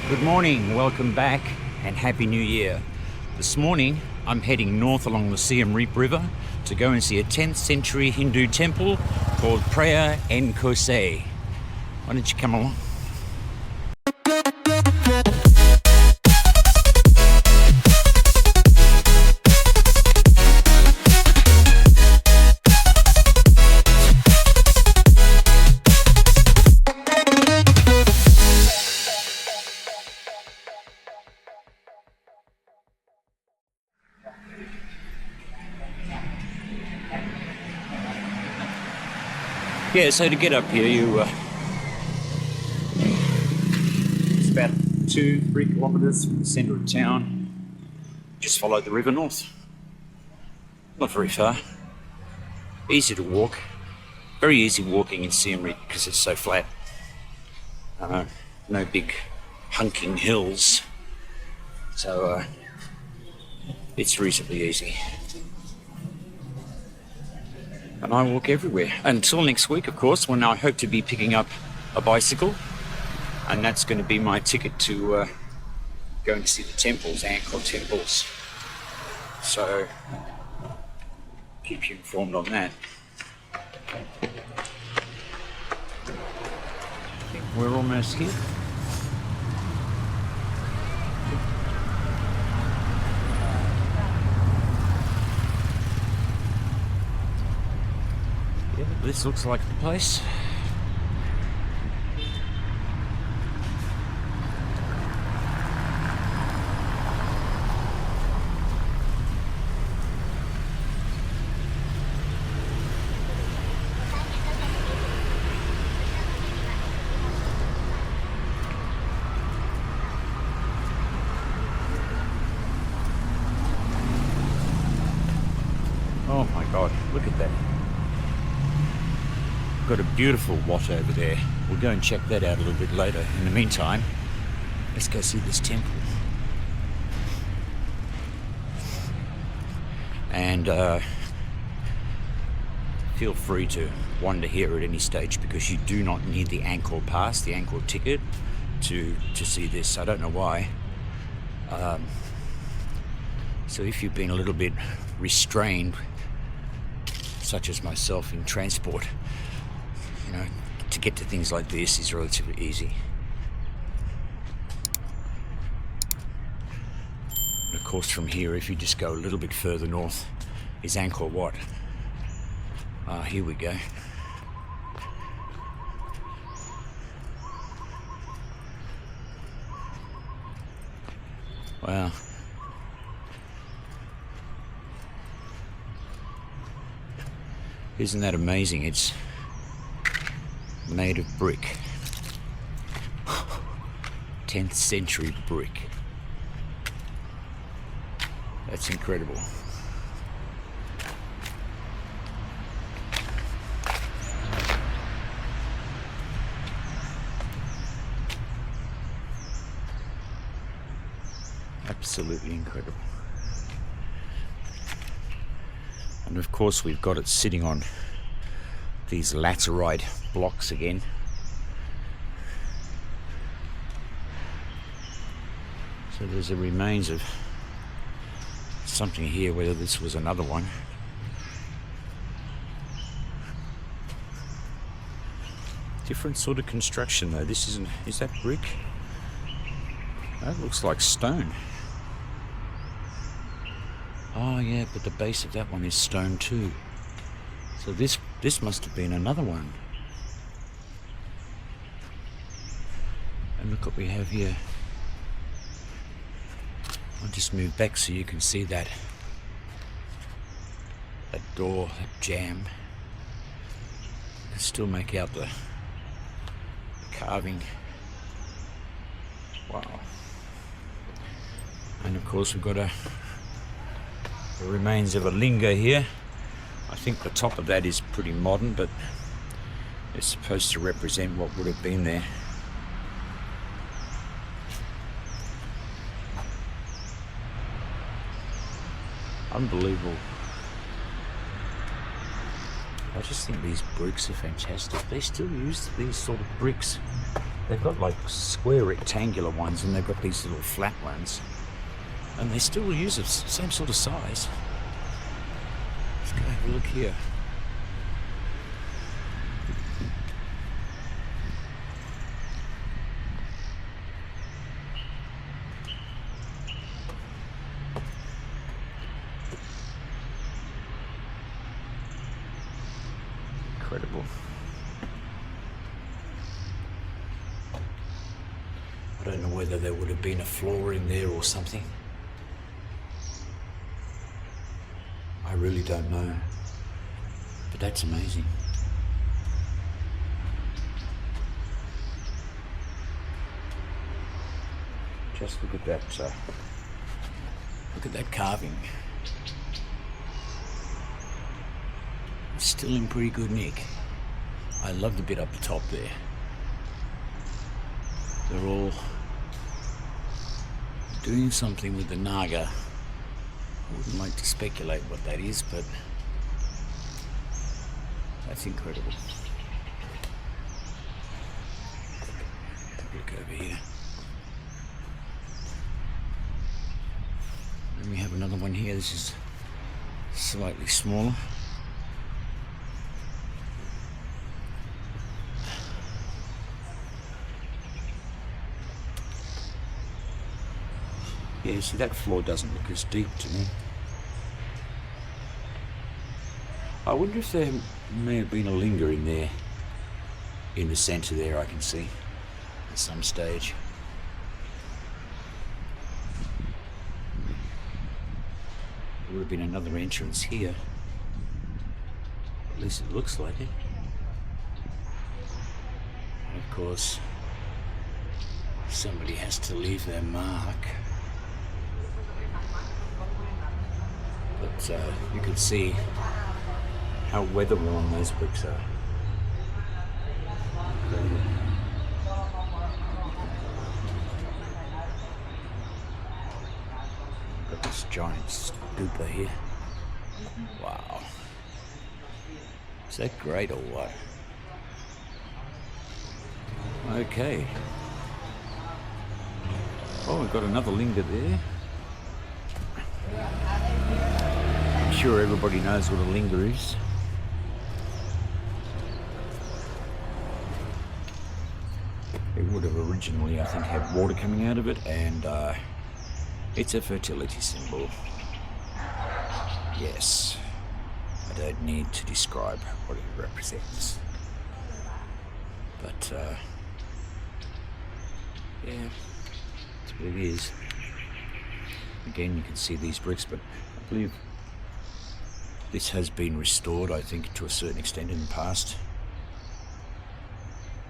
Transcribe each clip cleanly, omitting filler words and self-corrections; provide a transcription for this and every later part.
Good morning, welcome back and Happy New Year. This morning I'm heading north along the Siem Reap River to go and see a 10th century Hindu temple called Preah Enkosei. Why don't you come along? Yeah, so to get up here, it's about 2-3 kilometres from the centre of town. Just follow the river north. Not very far. Easy to walk. Very easy walking in Siem Reap because it's so flat. No big hunking hills. So it's reasonably easy. And I walk everywhere until next week, of course, when I hope to be picking up a bicycle, and that's going to be my ticket to going to see the temples, Angkor temples. So keep you informed on that. I think we're almost here. This looks like the place. Oh my God, look at that. Got a beautiful Wat over there. We'll go and check that out a little bit later. In the meantime, let's go see this temple. And feel free to wander here at any stage because you do not need the Angkor pass, the Angkor ticket, to see this. I don't know why. So if you've been a little bit restrained, such as myself in transport, to get to things like this is relatively easy. And of course from here, if you just go a little bit further north, is Angkor Wat. Here we go. Wow. Isn't that amazing? It's made of brick. 10th century brick. That's incredible. Absolutely incredible. And of course we've got it sitting on these laterite blocks again. So there's the remains of something here, whether this was another one. Different sort of construction though. This isn't, is that brick? That looks like stone. Oh yeah, but the base of that one is stone too. So this must have been another one. And look what we have here. I'll just move back so you can see that door, that jamb. You can still make out the carving. Wow. And of course we've got the remains of a linga here. I think the top of that is pretty modern, but it's supposed to represent what would have been there. Unbelievable. I just think these bricks are fantastic. They still use these sort of bricks They've got like square rectangular ones, and they've got these little flat ones. And they still use the same sort of size. Let's go have a look here. Incredible. I don't know whether there would have been a floor in there or something. I really don't know. But that's amazing. Just look at that. Look at that carving. It's still in pretty good nick. I love the bit up the top there. They're all doing something with the naga. I wouldn't like to speculate what that is, but that's incredible. Look over here. Then we have another one here. This is slightly smaller. Yeah, see, that floor doesn't look as deep to me. I wonder if there may have been a linger in there, in the centre there, I can see, at some stage. There would have been another entrance here. At least it looks like it. And of course, somebody has to leave their mark. But you can see how weather-worn those bricks are. Got this giant stupa here. Wow. Is that great or what? Okay. Oh, we've got another linger there. I'm sure everybody knows what a linger is. It would have originally, I think, had water coming out of it, and it's a fertility symbol. Yes. I don't need to describe what it represents. But, yeah, that's what it is. Again, you can see these bricks, but I believe this has been restored, I think, to a certain extent in the past.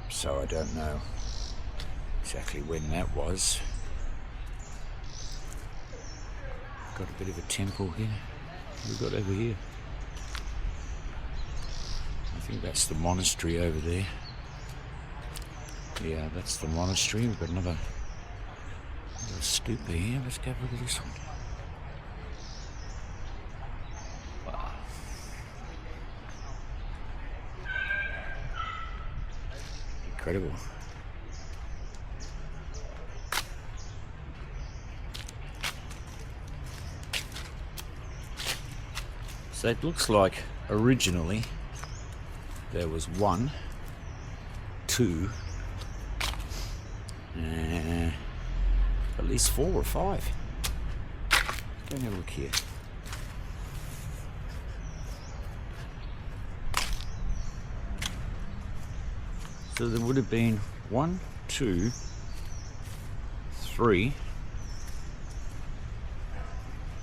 So I don't know exactly when that was. Got a bit of a temple here. What have we got over here? I think that's the monastery over there. Yeah, that's the monastery. We've got another stupa here. Let's go have a look at this one. Wow. Incredible. So it looks like originally there was 1, 2, at least 4 or 5. Let's go and have a look here. So there would have been 1, 2, 3,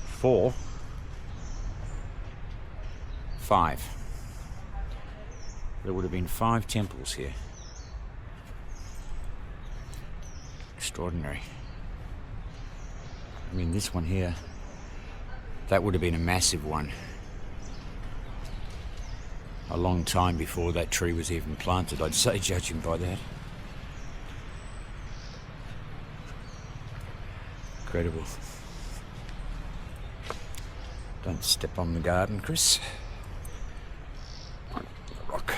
4, 5. There would have been 5 temples here. Extraordinary. I mean, this one here, that would have been a massive one. A long time before that tree was even planted, I'd say, judging by that. Incredible. Don't step on the garden, Chris. Rock.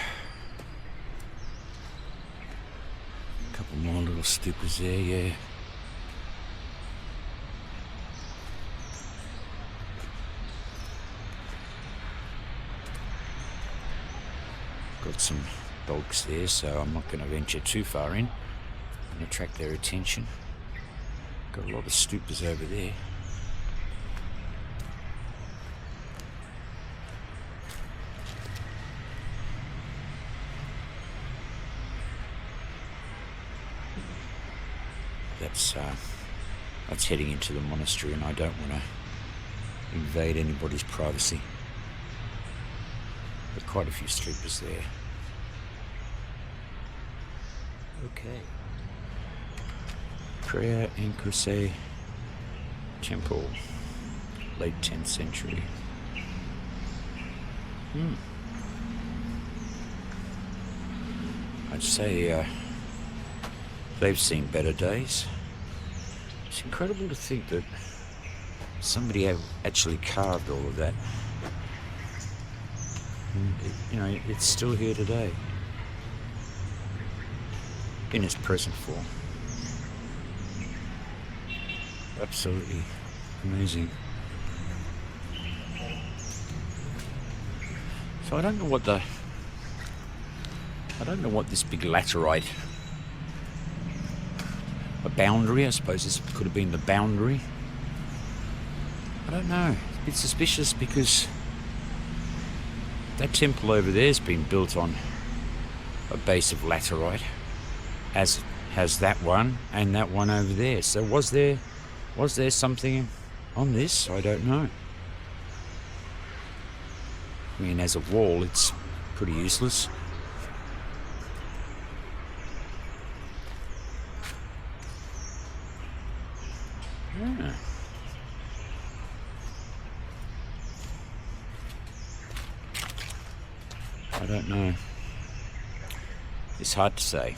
A couple more stupas there, yeah. Got some dogs there, so I'm not going to venture too far in and attract their attention. Got a lot of stupas over there. That's heading into the monastery, and I don't want to invade anybody's privacy. But quite a few stupas there. Okay. Preah Enkosei Temple, late 10th century. I'd say they've seen better days. It's incredible to think that somebody actually carved all of that. And it's still here today in its present form. Absolutely amazing. So I don't know what this big laterite, a boundary, I suppose this could have been the boundary. I don't know. It's a bit suspicious because that temple over there has been built on a base of laterite, as has that one and that one over there. So was there something on this? I don't know. I mean, as a wall, it's pretty useless. Yeah. I don't know. It's hard to say.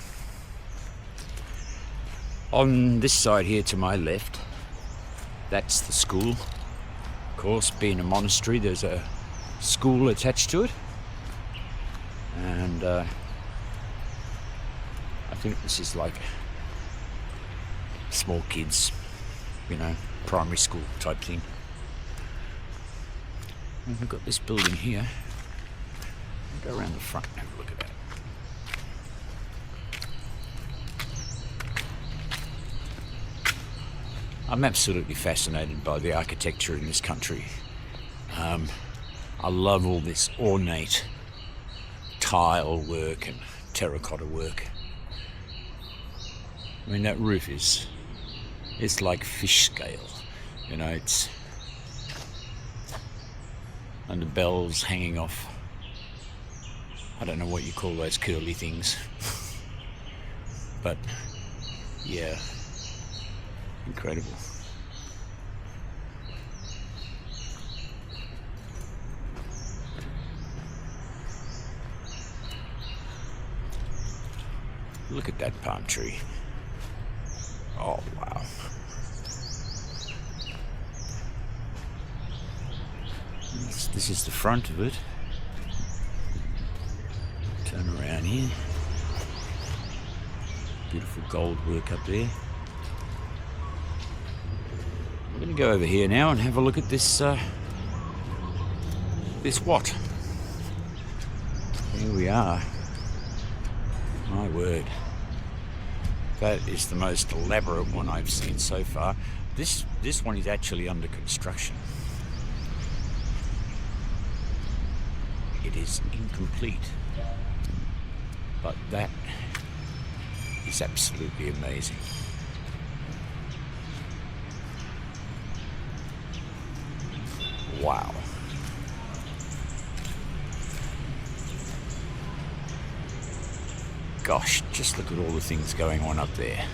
On this side here to my left, that's the school. Of course, being a monastery, there's a school attached to it. And I think this is like small kids, primary school type thing. And we've got this building here. I'll go around the front and have a look at that. I'm absolutely fascinated by the architecture in this country. I love all this ornate tile work and terracotta work. I mean, that roof it's like fish scale, it's, and the bells hanging off. I don't know what you call those curly things, but yeah, incredible. Look at that palm tree. Oh, wow. This is the front of it. Turn around here. Beautiful gold work up there. I'm going to go over here now and have a look at this Wat. Here we are. My word. That is the most elaborate one I've seen so far. This one is actually under construction. It is incomplete, but that is absolutely amazing. Wow. Gosh, just look at all the things going on up there.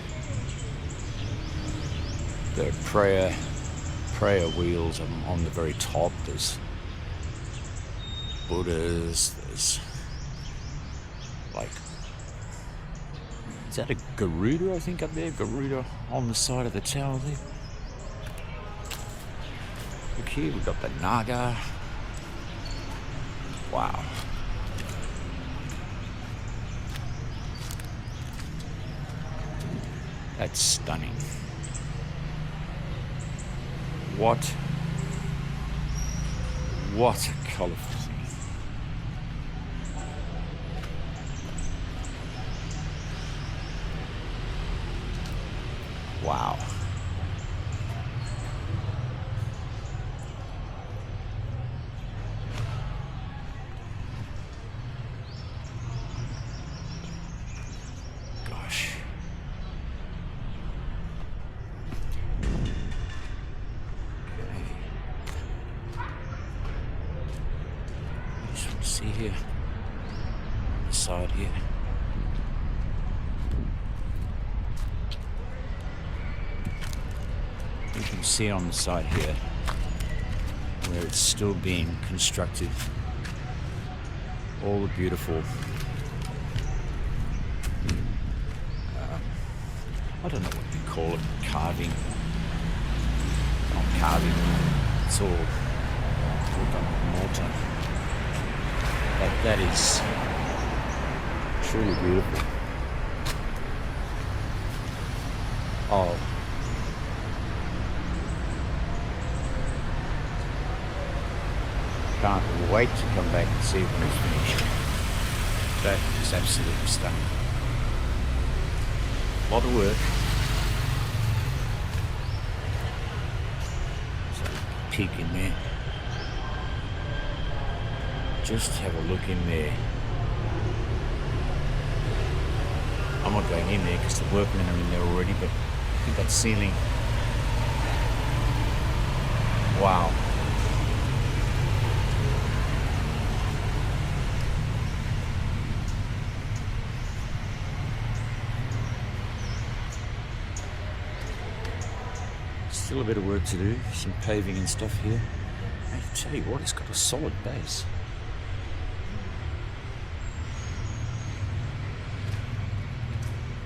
There are prayer wheels on the very top. There's Buddhas. There's is that a Garuda, I think, up there? Garuda on the side of the tower there. Look here, we've got the Naga. Wow. That's stunning. What a colourful thing. Wow. Gosh. See here, on the side here. You can see on the side here where it's still being constructed. All the beautiful, I don't know what you call it, carving. Not carving, it's all done with mortar. But that is truly beautiful. Oh. Can't wait to come back and see when it's finished. That is absolutely stunning. A lot of work. So, peek in there. Just have a look in there. I'm not going in there because the workmen are in there already, but look at that ceiling. Wow. Still a bit of work to do, some paving and stuff here. I tell you what, it's got a solid base.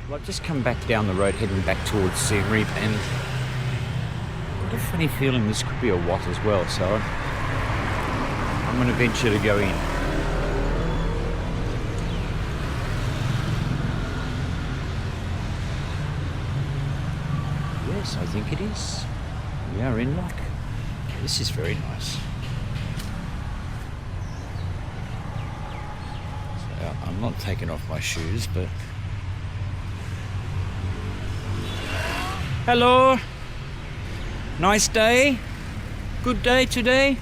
Well, I've just come back down the road heading back towards Siem Reap, and I've got a funny feeling this could be a Wat as well, so I'm going to venture to go in. Yes, I think it is. We are in luck. This is very nice. So I'm not taking off my shoes, but... Hello. Nice day. Good day today.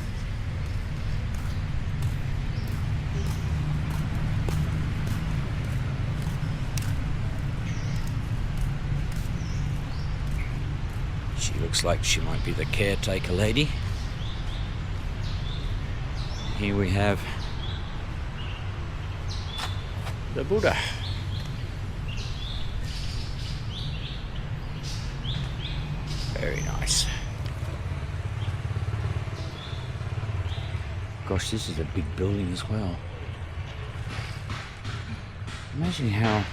She looks like she might be the caretaker lady. Here we have the Buddha. Very nice. Gosh, this is a big building as well. Imagine how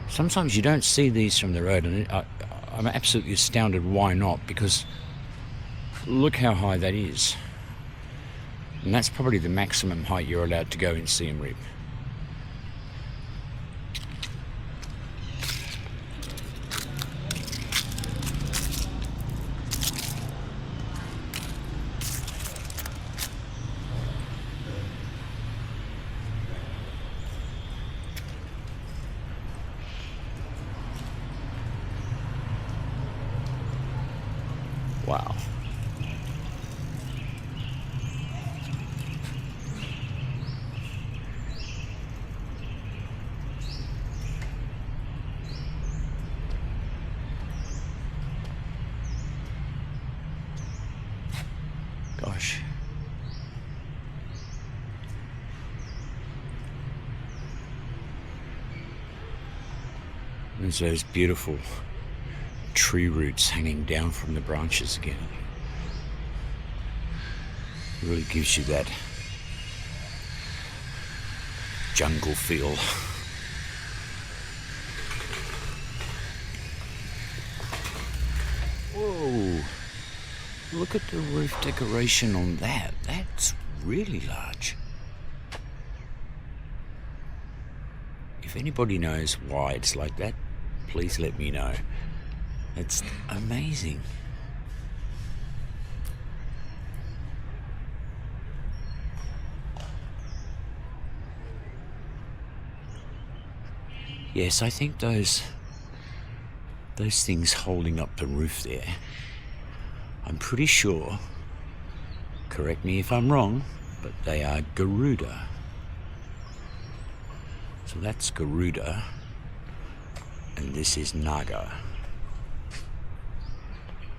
sometimes you don't see these from the road, and I'm absolutely astounded why not, because look how high that is. And that's probably the maximum height you're allowed to go in Siem Reap. Wow. Gosh. There's those beautiful tree roots hanging down from the branches again. It really gives you that jungle feel. Whoa! Look at the roof decoration on that. That's really large. If anybody knows why it's like that, please let me know. It's amazing. Yes, I think those things holding up the roof there, I'm pretty sure, correct me if I'm wrong, but they are Garuda. So that's Garuda, and this is Naga.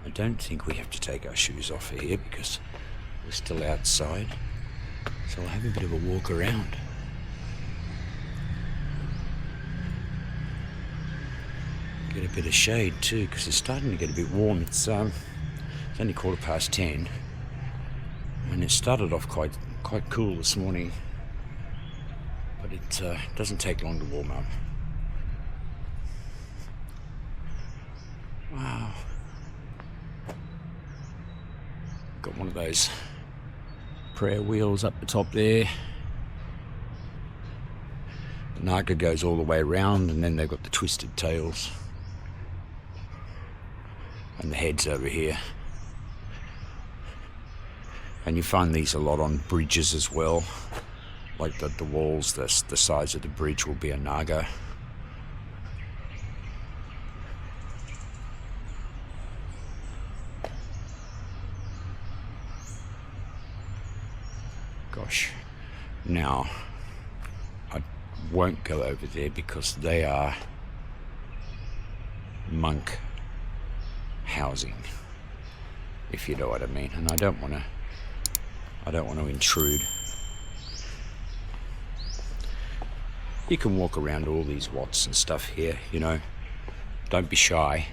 I don't think we have to take our shoes off here because we're still outside. So I'll have a bit of a walk around. Get a bit of shade too, because it's starting to get a bit warm. It's only 10:15, and it started off quite cool this morning, but it doesn't take long to warm up. Wow. Got one of those prayer wheels up the top there. The Naga goes all the way around, and then they've got the twisted tails. And the head's over here. And you find these a lot on bridges as well. Like the walls, the sides of the bridge will be a Naga. Gosh. Now, I won't go over there because they are monk housing, if you know what I mean, and I don't want to intrude. You can walk around all these Wats and stuff here, you know, don't be shy,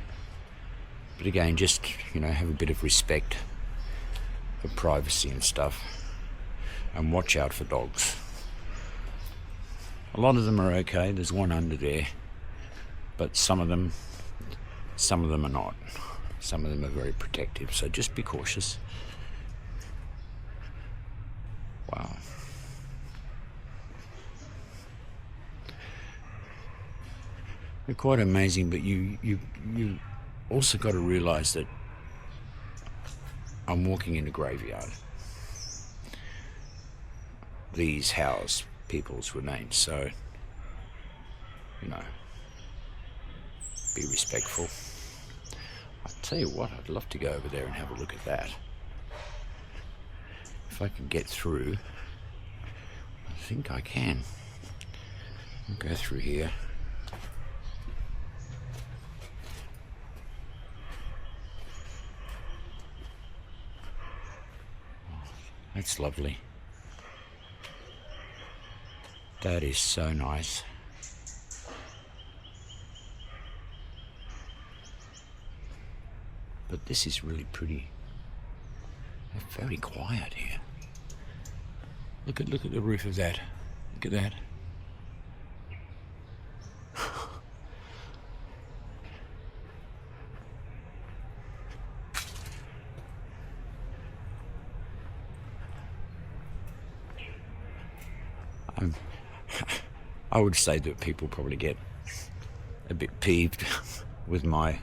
but again, just, you know, have a bit of respect for privacy and stuff, and watch out for dogs. A lot of them are okay. There's one under there, but some of them are not. Some of them are very protective, so just be cautious. Wow. They're quite amazing, but you also got to realize that I'm walking in a graveyard. These house people's remains, so, you know, be respectful. I'll tell you what, I'd love to go over there and have a look at that. If I can get through, I think I can. I'll go through here. That's lovely. That is so nice. But this is really pretty. They're very quiet here. Look at the roof of that. Look at that. I would say that people probably get a bit peeved with my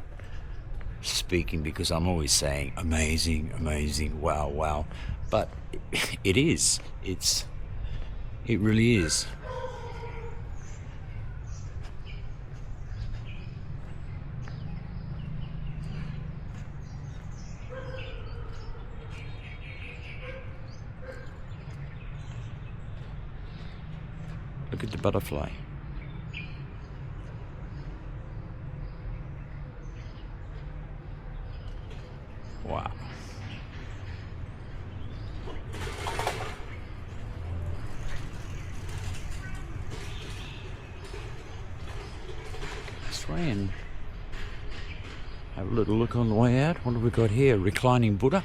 speaking because I'm always saying amazing, amazing, wow, wow. But it is. It really is. Look at the butterfly. Wow. This way and have a little look on the way out. What have we got here? Reclining Buddha.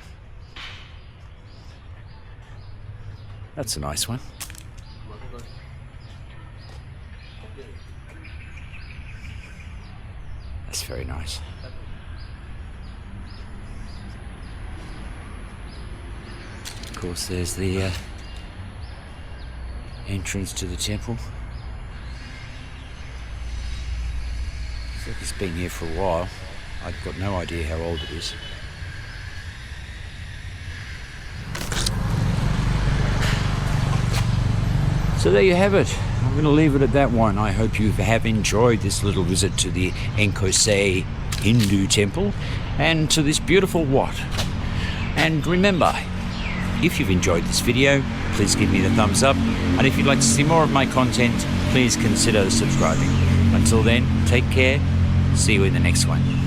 That's a nice one. That's very nice. Of course, there's the entrance to the temple. Looks like it's been here for a while. I've got no idea how old it is. So there you have it. I'm going to leave it at that one. I hope you have enjoyed this little visit to the Enkosei Hindu temple and to this beautiful Wat. And remember, if you've enjoyed this video, please give me the thumbs up. And if you'd like to see more of my content, please consider subscribing. Until then, take care. See you in the next one.